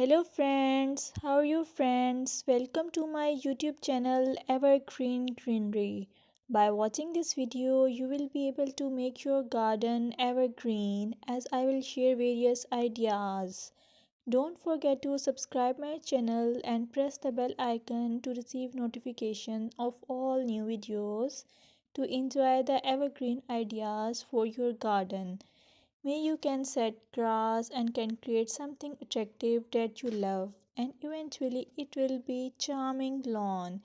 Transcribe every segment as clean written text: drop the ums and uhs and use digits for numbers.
Hello friends, how are you friends? Welcome to my YouTube channel Evergreen Greenery. By watching this video, you will be able to make your garden evergreen as I will share various ideas. Don't forget to subscribe my channel and press the bell icon to receive notification of all new videos to enjoy the evergreen ideas for your garden. May you can set grass and can create something attractive that you love and eventually it will be charming lawn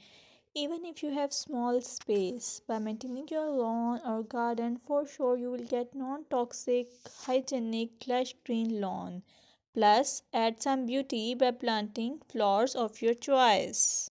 even if you have small space. By maintaining your lawn or garden, for sure you will get non-toxic hygienic lush green lawn. Plus add some beauty by planting flowers of your choice.